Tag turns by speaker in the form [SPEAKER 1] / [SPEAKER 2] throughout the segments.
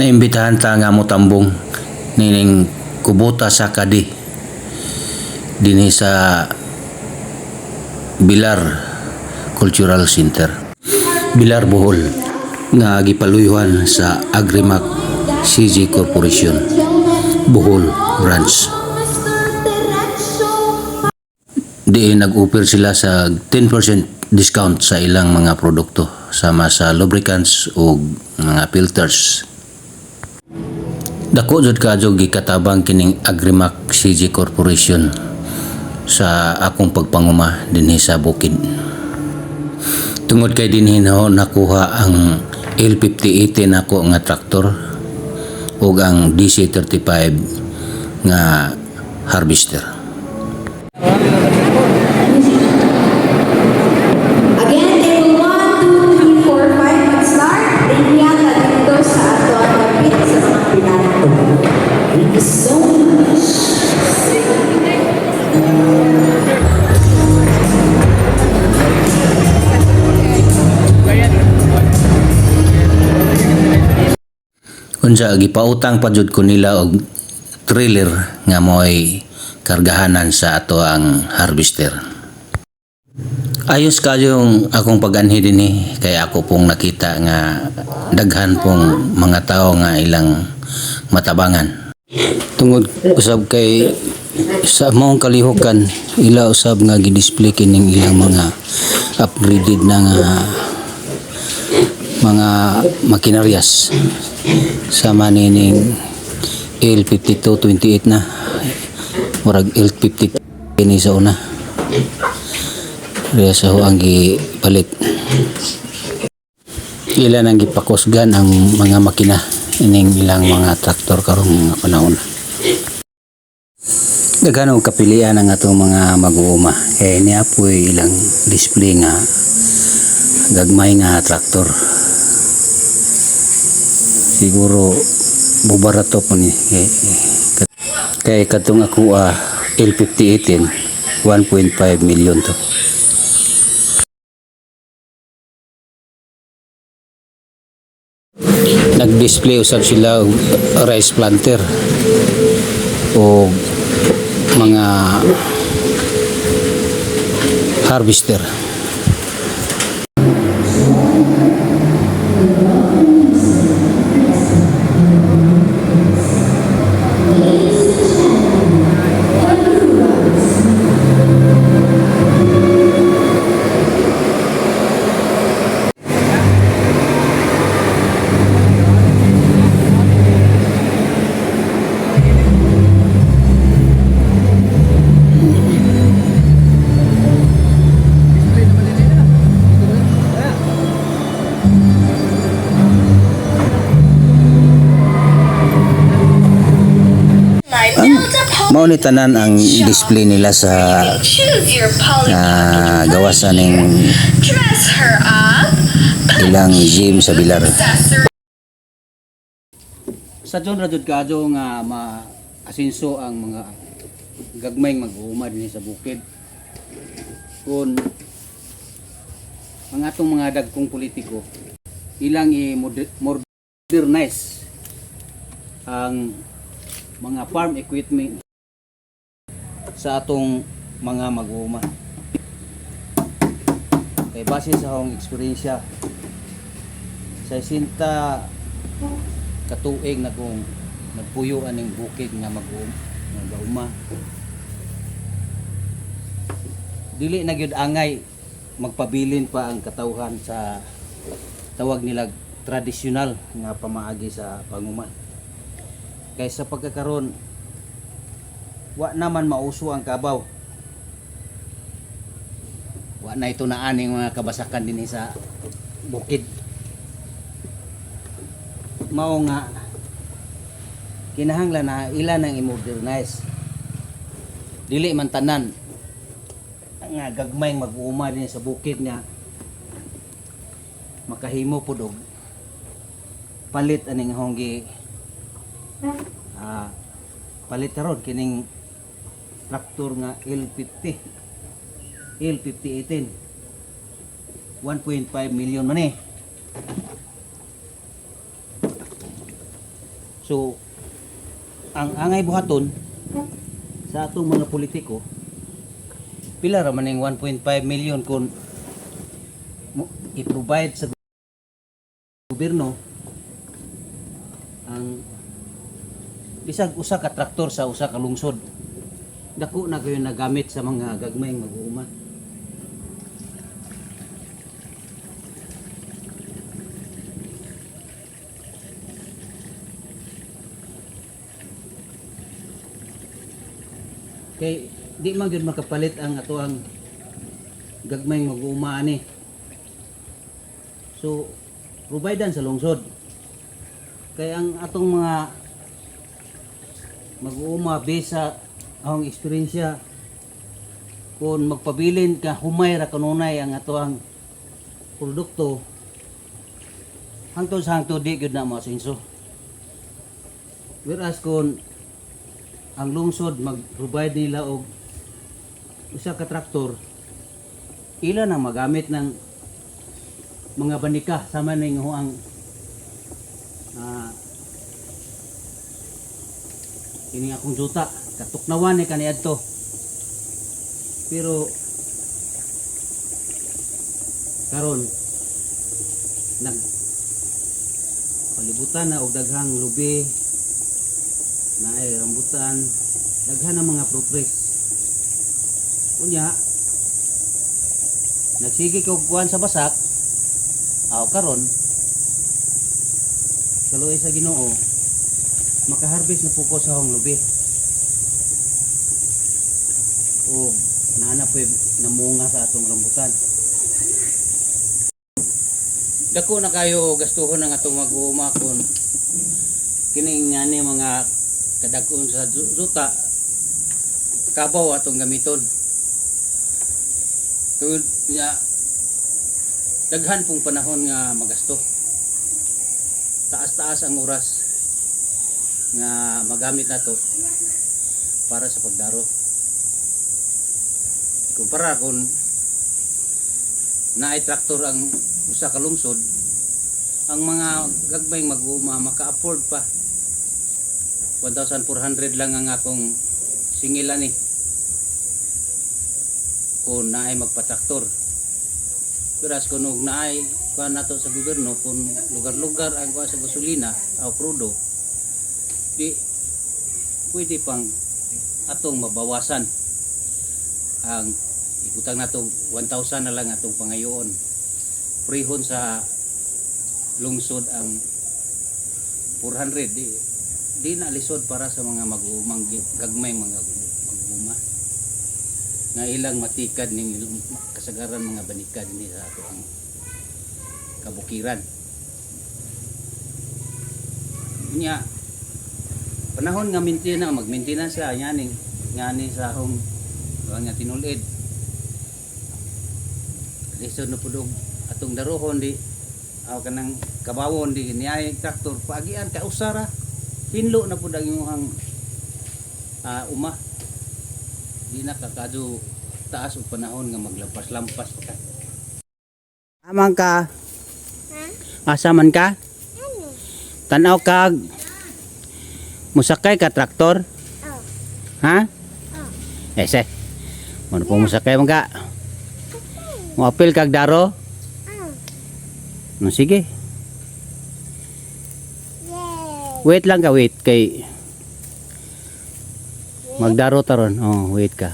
[SPEAKER 1] Naimbitahan ta nga mo tambong nining Kubota sa Kadi dinhi sa Bilar Cultural Center, Bilar, Bohol, nga gipaluyuhan sa Agrimac CG Corporation Bohol Branch. Diin nag-offer sila sa 10% discount sa ilang mga produkto sama sa lubricants o mga filters. Dako jud kadyo gikatabang kining Agrimac CG Corporation sa akong pagpanguma dinhi sa bukid. Tungod kay dinhi nakuha ang L5080 nako nga traktor ug ang DC35 nga harvester. Unsa gipautang pa jud ko nila og trailer nga mo'y kargahanan sa ato ang harvester. Ayos kayong akong pag-anhi dinhi kay ako pong nakita nga daghan pong mga tao nga ilang matabangan. Tungod usab kay sa maong kalihukan ila usab nga gidisplay kining ilang mga upgraded na nga mga makinaryas sama nining L5228 na murag L50 ini sa una kaya sa ang gipalit ilan ang gipakusgan ang mga makina ining ilang mga traktor karong panahon. Daghan og kapilian ang atong mga mag-uuma kay niya po'y ilang display nga gagmay nga traktor. Siguro bubarato po ni kay katong ako L5018 1.5 million to. Nag-display usab sila og rice planter o mga harvester. Mao ni tanan ang display nila sa gawasan ning ilang gym sa Bilar. Sa John Radud kadyo nga maasinso ang mga gagmayng mag-uuma dinhi sa bukid. Kun ang atong mga dagkong politiko ilang i-modernize ang mga farm equipment sa atong mga mag-uuma. Kay base sa akong eksperyensya sa sinta katuig na kung nagpuyuan ng bukid nga mag-uuma, dili na gyud angay magpabilin pa ang katawhan sa tawag nila tradisyonal nga pamaagi sa panguma. Kaysa pagkakaroon wa naman mauso ang kabaw, wa na ito na aning mga kabasakan din sa bukid. Mao nga kinahanglan na ilan ang i-modernize, dili man tanan nga gagmay mag-uuma din sa bukid nga makahimo pud og palit aning honggi palit karon kining traktor nga L50 1.5 million man eh. So ang angay buhaton sa atong mga politiko pila ra man ning 1.5 million kung i-provide sa gobyerno ang bisag usa ka traktor sa usa ka lungsod. Dako na kayo nagamit sa mga gagmayng mag-uuma. Kay di man gyud makapalit ang ato ang gagmayng mag-uuma ani. So providean sa lungsod. Kay ang atong mga mag-uuma bisa ang eksperyensya kung magpabilin ka humay ra kanunay ang ato ang produkto hangtod sa hangtod di gyud na masinso. Whereas kung ang lungsod mag-provide nila og usa ka traktor, ila na magamit ng mga banika sama ning ang ini akong juta katuknawan ni kaniadto. Pero karon nag palibutan na og daghang lubi na ay rambutan, daghan ng mga fruit trees. Unya nagsige ko kuan sa basak karon kaluoy sa Ginoo makaharvest na po ko sa hong lubi o naana po namunga sa atong rambutan. Dako na kayo gastuhon ng atong mag-uuma kon kining ngani mga kadagkon sa juta kabaw atong gamiton. Tungod niya daghan pong panahon nga magasto. Taas-taas ang oras nga magamit nato para sa pagdaro. Kumpara kung naay traktor ang usa ka lungsod, ang mga gagmayng mag-uuma maka-afford pa. 1,400 lang ang akong singilan eh kung naay magpatraktor. Whereas kung naay kuan nato sa gobyerno kung lugar-lugar ang kuan sa gasolina o crudo, di pwede pang atong mabawasan ang ibutang nato 1,000 na lang atong pangayoon prehon sa lungsod ang 400 di na lisod para sa mga mag-uumang gagmay mga mag-uuma na ilang matikad ning kasagaran mga banikad ni sa ato ang kabukiran. Nya panahon nga mag-maintenance sa ngani sa akong nga tinulid. Lisod na pudog atong darohon di kanang kabawon di niay traktor paagian ka usara hinlo na pud ang imong uma. Di na kakado taas og panahon nga maglampas-lampas pa ka. Amang ka? Asa man ka? Tanaw kag musakay ka traktor? Ha? Ese. Mo po musakay man ka? Mo apil kag daro? No sige. Wait lang ka, wait kay magdaro taron. Oh, wait ka.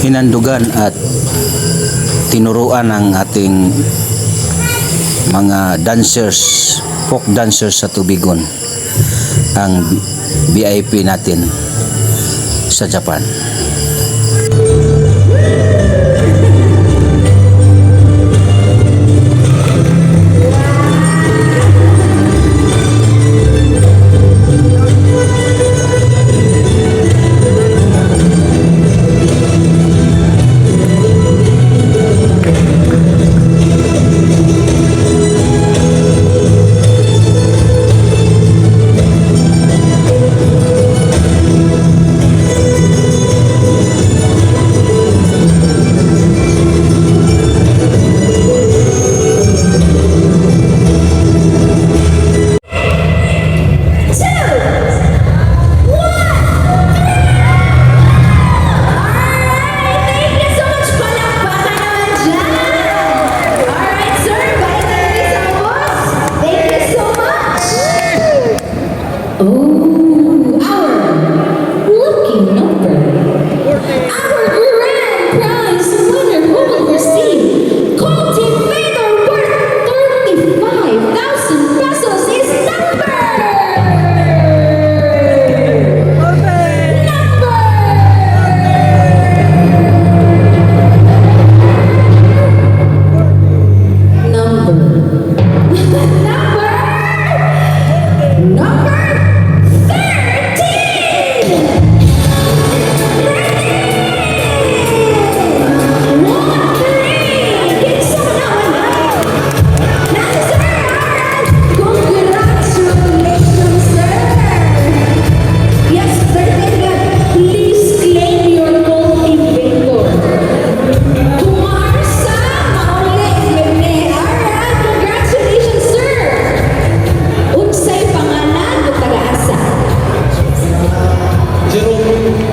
[SPEAKER 1] hinandugan at tinuruan ng ating mga dancers, folk dancers sa Tubigon ang VIP natin sa Japan.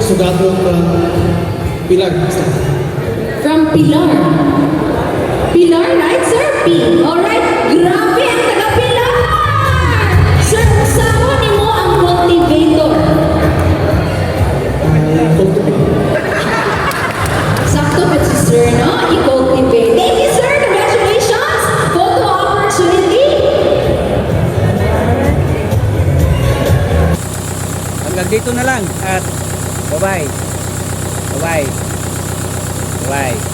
[SPEAKER 2] Sugato from Pilar.
[SPEAKER 3] From Pilar. Pilar, right, sir? P. Alright, grabe ang taga-Pilar! Sir, saan ni mo ang cultivator? Sakto ba si sir, no? I-cultivate. Thank you, sir! Congratulations! Photo opportunity!
[SPEAKER 4] Hanggang dito na lang at bye-bye. Bye-bye. Bye.